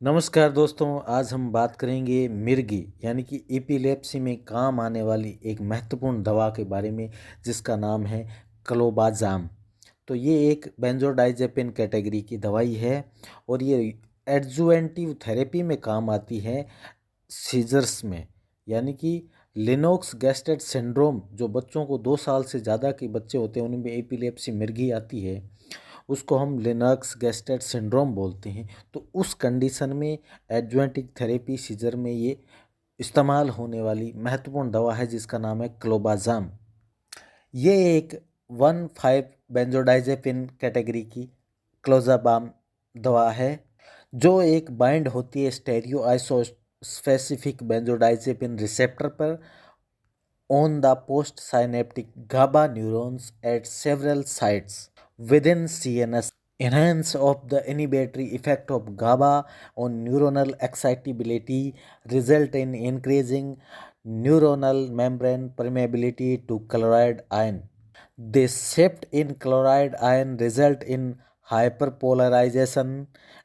नमस्कार दोस्तों, आज हम बात करेंगे मिर्गी यानी कि एपिलेप्सी में काम आने वाली एक महत्वपूर्ण दवा के बारे में जिसका नाम है क्लोबाज़ाम। तो ये एक बेंजोडाइजेपिन कैटेगरी की दवाई है और ये एडजुवेंटिव थेरेपी में काम आती है सीजर्स में, यानी कि लिनोक्स गैस्टेट सिंड्रोम जो बच्चों को 2 साल से ज़्यादा के बच्चे होते हैं उनमें एपिलेप्सी मिर्गी आती है, उसको हम लिनक्स गैस्टेट सिंड्रोम बोलते हैं। तो उस कंडीशन में एडजुवेंटिव थेरेपी सीजर में ये इस्तेमाल होने वाली महत्वपूर्ण दवा है जिसका नाम है क्लोबाज़ाम। ये एक 1,5 बेंजोडाइजेपिन कैटेगरी की क्लोज़ाबाम दवा है जो एक बाइंड होती है stereo iso specific benzodiazepine receptor पर on the postsynaptic GABA neurons at several sites within CNS. Enhance of the inhibitory effect of GABA on neuronal excitability result in increasing neuronal membrane permeability to chloride ion. This shift in chloride ion result in hyperpolarization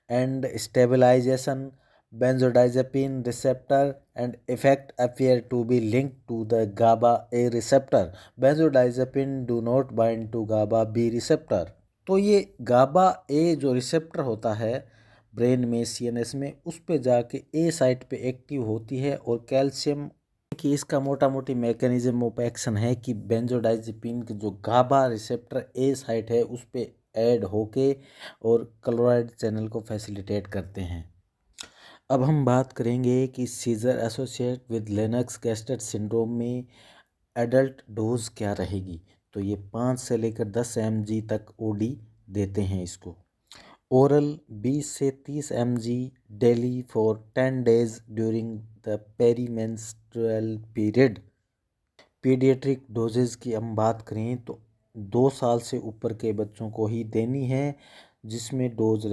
and stabilization benzodiazepine receptor and effect appear to be linked to the GABA A receptor. Benzodiazepine do not bind to GABA B receptor. तो ये GABA A जो receptor होता है brain में CNS में उस पे जाके ए साइट पे एक्टिव होती है और कैल्शियम कि इसका मोटा मोटी मैकेनिज्म ऑफ एक्शन है कि बेंजोडाइजेपिन के जो गाबा रिसेप्टर ए साइट है उस पे ऐड होके और क्लोराइड चैनल को फैसिलिटेट करते हैं। अब हम बात करेंगे कि scissor associate with Lennox गैस्टेट syndrome में एडल्ट डोज क्या रहेगी। तो ये 5 से लेकर 10 mg तक ओडी देते हैं इसको। ओरल 20 से 30 mg daily for 10 days during the perimenstrual period. Pediatric doses की हम बात करें तो 2 साल से ऊपर के बच्चों को ही देनी है, जिसमें डोज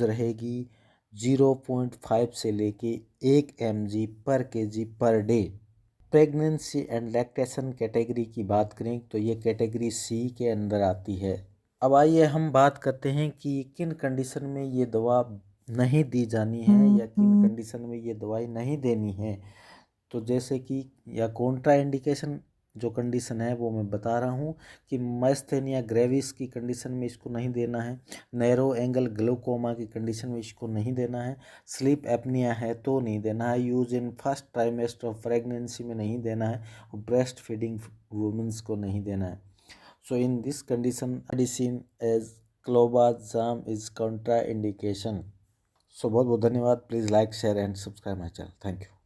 रहेगी 0.5 से लेके 1 mg पर KG per day. Pregnancy and lactation category की बात करें तो ये कैटेगरी सी के अंदर आती है। अब आइए हम बात करते हैं कि किन कंडीशन में ये दवा नहीं दी जानी है या किन कंडीशन में ये दवाई नहीं देनी है। तो जैसे कि या कॉन्ट्रा इंडिकेशन जो कंडीशन है वो मैं बता रहा हूँ कि माइस्थेनिया ग्रेविस की कंडीशन में इसको नहीं देना है, नैरो एंगल ग्लूकोमा की कंडीशन में इसको नहीं देना है, स्लीप एपनिया है तो नहीं देना है, use in first trimester of pregnancy में नहीं देना है और ब्रेस्ट फीडिंग वुमेंस को नहीं देना है। So in this condition, medicine as clobazam is contraindication. So बहुत बहुत धन्यवाद. Please like, share and subscribe my channel. Thank you.